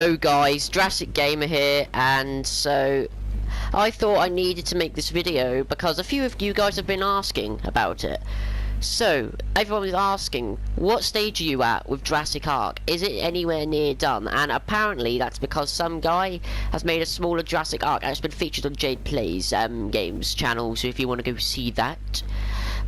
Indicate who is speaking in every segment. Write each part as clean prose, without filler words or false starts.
Speaker 1: Hello guys, Jurassic Gamer here, and so I thought I needed to make this video because a few of you guys have been asking about it. So, everyone was asking, what stage are you at with JurassicArk? Is it anywhere near done? And apparently that's because some guy has made a smaller JurassicArk and it's been featured on Jade Plays games channel, so if you want to go see that.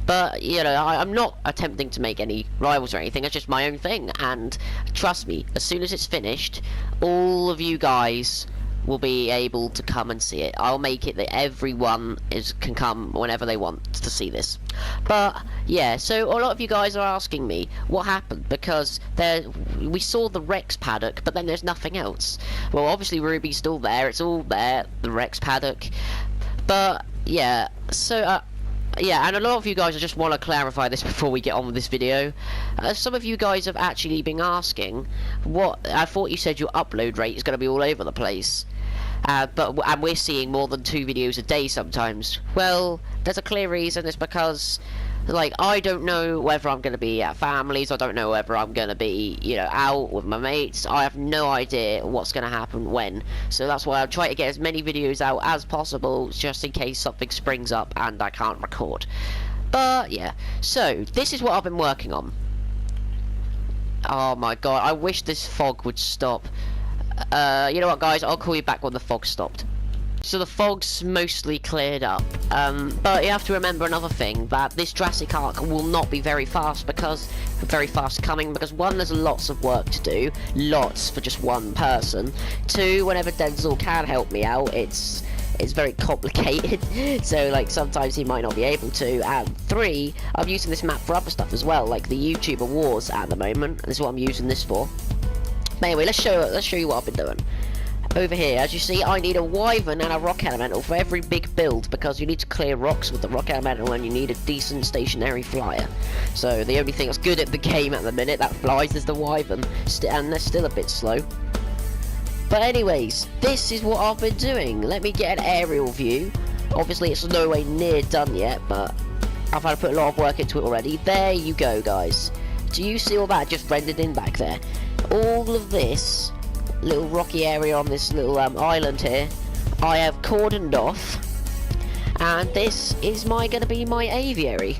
Speaker 1: But, you know, I'm not attempting to make any rivals or anything, it's just my own thing, and trust me, as soon as it's finished, all of you guys will be able to come and see it. I'll make it that everyone can come whenever they want to see this. But, yeah, so a lot of you guys are asking me what happened, because we saw the Rex Paddock, but then there's nothing else. Well, obviously Ruby's still there, it's all there, the Rex Paddock, but, yeah, so, yeah, and a lot of you guys just want to clarify this before we get on with this video. Some of you guys have actually been asking, I thought you said your upload rate is going to be all over the place. And we're seeing more than 2 videos a day sometimes. Well, there's a clear reason. It's because, like, I don't know whether I'm going to be at families. I don't know whether I'm going to be, you know, out with my mates. I have no idea what's going to happen when. So that's why I'll try to get as many videos out as possible, just in case something springs up and I can't record. But, yeah. So, this is what I've been working on. Oh my god, I wish this fog would stop. You know what, guys? I'll call you back when the fog stopped. So the fog's mostly cleared up, but you have to remember another thing, that this JurassicArk will not be very fast coming, because one, there's lots of work to do, lots for just one person. Two, whenever Denzel can help me out, it's very complicated, so like sometimes he might not be able to. And three, I'm using this map for other stuff as well, like the YouTuber Wars at the moment, and this is what I'm using this for. But anyway, let's show you what I've been doing. Over here, as you see, I need a wyvern and a rock elemental for every big build, because you need to clear rocks with the rock elemental and you need a decent stationary flyer. So the only thing that's good at the game at the minute that flies is the wyvern, and they're still a bit slow. But anyways, this is what I've been doing. Let me get an aerial view. Obviously it's no way near done yet, but I've had to put a lot of work into it already. There you go, guys. Do you see all that just rendered in back there? All of this little rocky area on this little island here, I have cordoned off, and this is going to be my aviary.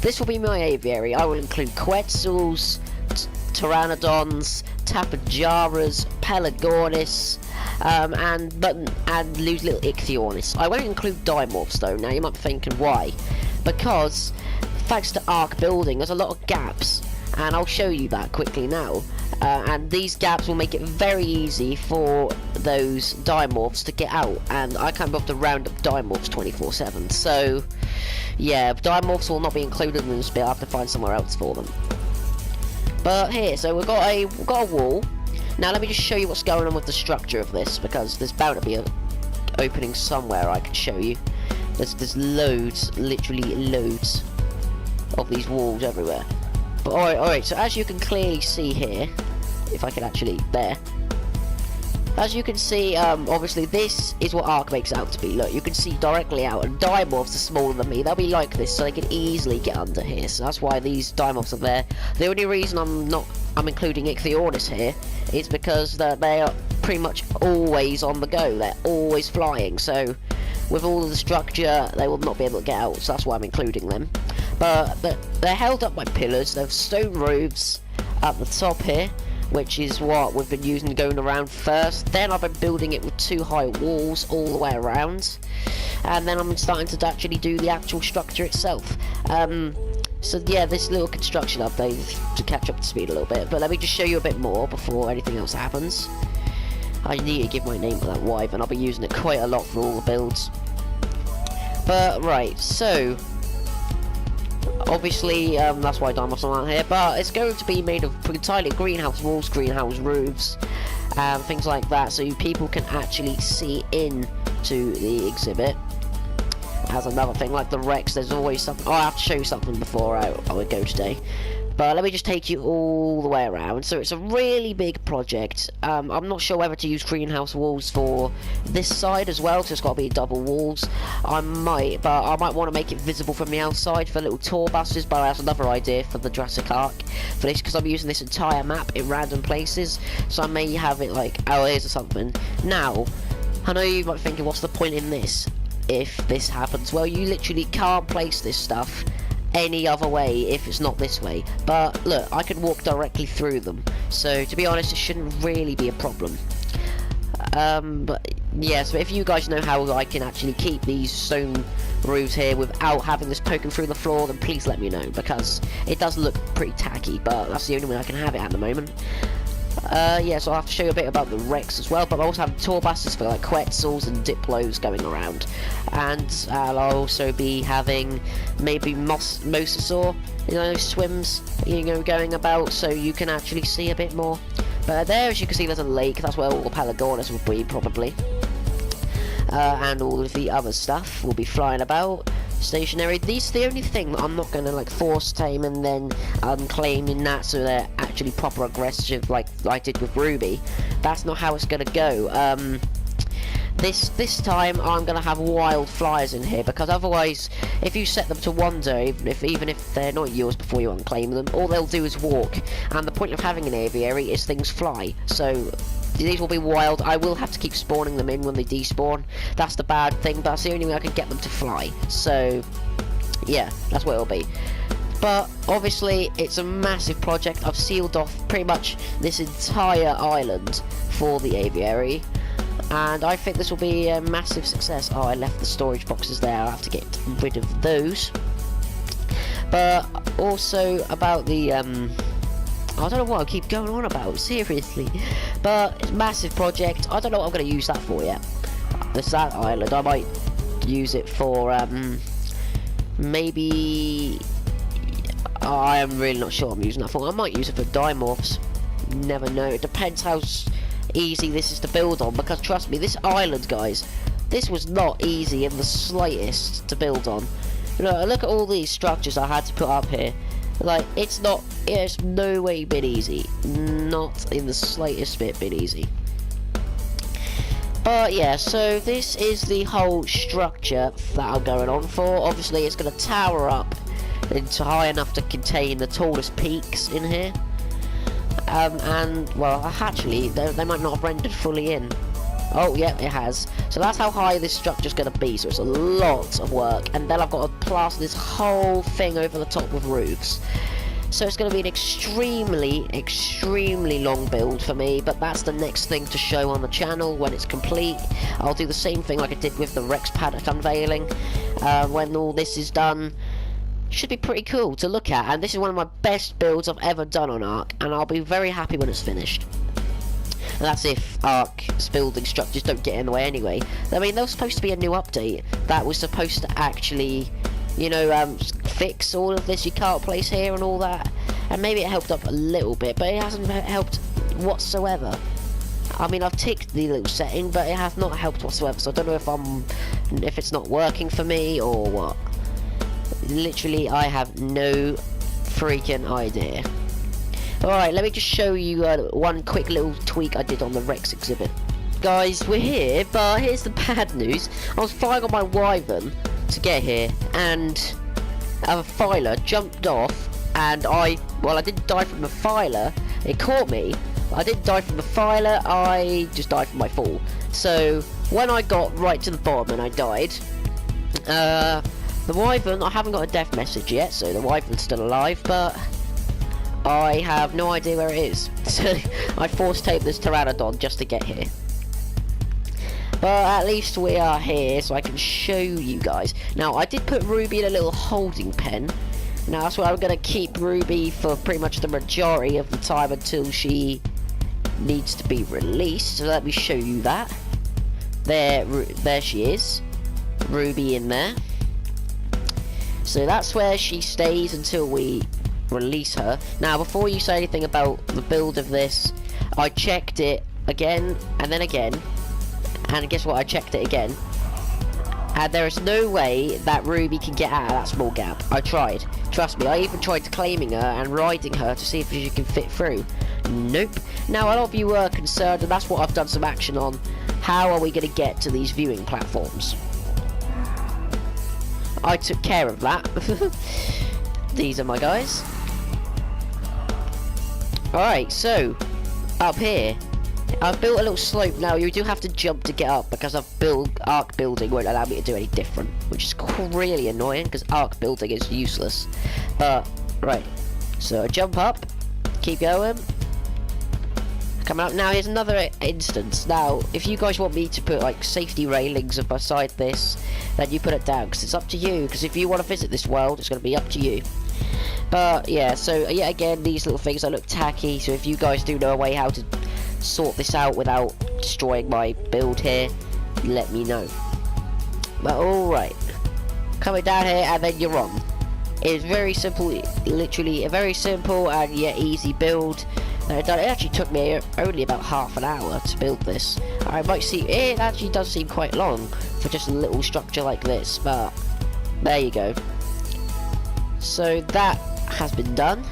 Speaker 1: This will be my aviary. I will include Quetzals, Pteranodons, Tapajaras, Pelagornis, and loose little Ichthyornis. I won't include Dimorphs though. Now you might be thinking why? Because thanks to Ark building, there's a lot of gaps, and I'll show you that quickly now. And these gaps will make it very easy for those Dimorphs to get out, and I can't be able to round up Dimorphs 24/7. So, yeah, Dimorphs will not be included in this bit. I have to find somewhere else for them. But here, so we've got a wall. Now let me just show you what's going on with the structure of this, because there's bound to be an opening somewhere I can show you. There's loads, literally loads, of these walls everywhere. But alright, so as you can clearly see here, if I can actually, there. As you can see, obviously this is what Ark makes it out to be. Look, you can see directly out, and Dimorphs are smaller than me. They'll be like this, so they can easily get under here. So that's why these Dimorphs are there. The only reason I'm including Ichthyornis here is because they are pretty much always on the go. They're always flying, so with all of the structure, they will not be able to get out. So that's why I'm including them. But they're held up by pillars. They have stone roofs at the top here, which is what we've been using going around first. Then I've been building it with 2 high walls all the way around, and then I'm starting to actually do the actual structure itself. So yeah, this little construction update to catch up to speed a little bit, but let me just show you a bit more before anything else happens. I need to give my name to that wyvern. I'll be using it quite a lot for all the builds. But right, so obviously, that's why Dimorphs aren't here, but it's going to be made of entirely greenhouse walls, greenhouse roofs, things like that, so people can actually see into the exhibit. As another thing, like the Rex, there's always something. Oh, I have to show you something before I would go today. But let me just take you all the way around. So it's a really big project. I'm not sure whether to use greenhouse walls for this side as well, so it's got to be double walls. I might want to make it visible from the outside for little tour buses, but that's another idea for the JurassicArk for this, because I'm using this entire map in random places, so I may have it like hours or something. Now, I know you might be thinking, what's the point in this if this happens? Well, you literally can't place this stuff any other way if it's not this way. But look, I can walk directly through them, so to be honest, it shouldn't really be a problem. But yeah, so if you guys know how I can actually keep these stone roofs here without having this poking through the floor, then please let me know, because it does look pretty tacky, but that's the only way I can have it at the moment. Yeah, so I'll have to show you a bit about the wrecks as well, but I also have tour buses for like Quetzals and Diplos going around, and I'll also be having maybe Mosasaur, you know, swims, you know, going about, so you can actually see a bit more. But there, as you can see, there's a lake. That's where all the Pelagornis will be, probably. And all of the other stuff will be flying about, stationary. These are the only thing that I'm not going to like force tame and then unclaiming that so they're actually proper aggressive like I did with Ruby. That's not how it's going to go. This time I'm going to have wild flyers in here, because otherwise if you set them to wander, even if they're not yours before you unclaim them, all they'll do is walk, and the point of having an aviary is things fly. So these will be wild. I will have to keep spawning them in when they despawn. That's the bad thing, but that's the only way I can get them to fly. So yeah, that's what it'll be. But obviously it's a massive project. I've sealed off pretty much this entire island for the aviary, and I think this will be a massive success. Oh, I left the storage boxes there. I'll have to get rid of those. But also about the I don't know what I keep going on about, seriously. But it's a massive project. I don't know what I'm going to use that for yet. It's that island. I might use it for maybe I am really not sure what I'm using that for. I might use it for dimorphs. Never know. It depends how easy this is to build on, because trust me, this island, guys, this was not easy in the slightest to build on. You know, look at all these structures I had to put up here. Like, it's no way been easy. Not in the slightest bit been easy. But yeah, so this is the whole structure that I'm going on for. Obviously it's going to tower up into high enough to contain the tallest peaks in here. And, well, actually, they might not have rendered fully in. Oh, yeah, it has. So that's how high this structure's going to be, so it's a lot of work. And then I've got to plaster this whole thing over the top with roofs. So it's going to be an extremely, extremely long build for me, but that's the next thing to show on the channel when it's complete. I'll do the same thing like I did with the Rex Paddock unveiling. When all this is done, should be pretty cool to look at, and this is one of my best builds I've ever done on Ark, and I'll be very happy when it's finished. And that's if Ark's building structures don't get in the way anyway. I mean, there was supposed to be a new update that was supposed to actually, you know, fix all of this you can't place here and all that, and maybe it helped up a little bit, but it hasn't helped whatsoever. I mean, I've ticked the little setting, but it has not helped whatsoever, so I don't know if it's not working for me or what. Literally, I have no freaking idea. Alright, let me just show you one quick little tweak I did on the Rex exhibit. Guys, we're here, but here's the bad news. I was flying on my Wyvern to get here, and a filer jumped off, and I didn't die from the filer, it caught me. I didn't die from the filer, I just died from my fall. So, when I got right to the bottom and I died, the Wyvern, I haven't got a death message yet, so the Wyvern's still alive, but I have no idea where it is. So I force taped this Pteranodon just to get here. But at least we are here, so I can show you guys. Now, I did put Ruby in a little holding pen. Now, that's where I'm going to keep Ruby for pretty much the majority of the time until she needs to be released. So let me show you that. There she is. Ruby in there. So that's where she stays until we release her. Now, before you say anything about the build of this, I checked it again and then again, and guess what, I checked it again, And there is no way that Ruby can get out of that small gap. I tried. Trust me, I even tried claiming her and riding her to see if she can fit through. Nope. Now, a lot of you were concerned, and that's what I've done some action on. How are we going to get to these viewing platforms? I took care of that. These are my guys. Alright, so, up here. I've built a little slope. Now, you do have to jump to get up, because arc building won't allow me to do any different, which is really annoying, because arc building is useless. But, right. So, jump up, keep going. Come out. Now, here's another instance. Now, if you guys want me to put, like, safety railings beside this, then you put it down, because it's up to you, because if you want to visit this world, it's going to be up to you. But, yeah, so, yet again, these little things, that look tacky, so if you guys do know a way how to sort this out without destroying my build here, let me know. But alright, coming down here and then you're on. It's very simple, literally a very simple and yet easy build. It actually took me only about half an hour to build this. I might see, it actually does seem quite long for just a little structure like this, but there you go. So that has been done.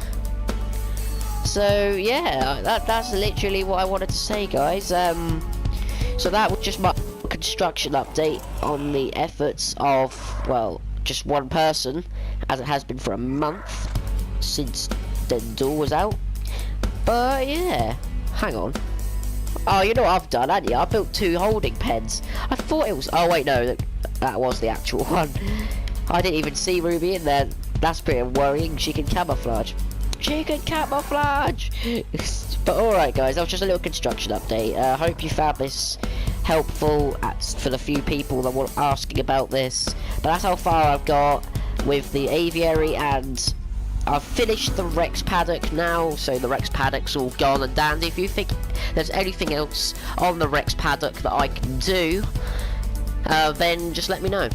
Speaker 1: So yeah, that's literally what I wanted to say, guys. So that was just my construction update on the efforts of, well, just one person, as it has been for a month since the door was out. But yeah, hang on. Oh, you know what I've done, haven't you? I built 2 holding pens. I thought it was, oh wait, no, that was the actual one. I didn't even see Ruby in there. That's pretty worrying. She can camouflage. She can camouflage! But alright guys, that was just a little construction update. I hope you found this helpful for the few people that were asking about this. But that's how far I've got with the Aviary, and I've finished the Rex Paddock now, so the Rex Paddock's all gone and dandy. If you think there's anything else on the Rex Paddock that I can do, then just let me know.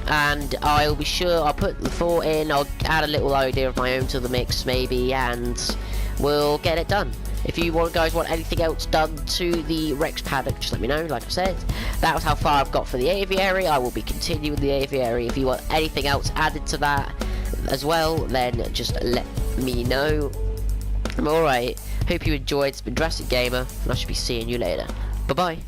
Speaker 1: And I'll be sure I'll put the thought in, I'll add a little idea of my own to the mix maybe, and we'll get it done. If you guys want anything else done to the Rex Paddock, just let me know. Like I said, that was how far I've got for the Aviary. I will be continuing the Aviary. If you want anything else added to that as well, then just let me know. Alright, hope you enjoyed. It's been Jurassic Gamer, and I should be seeing you later. Bye bye.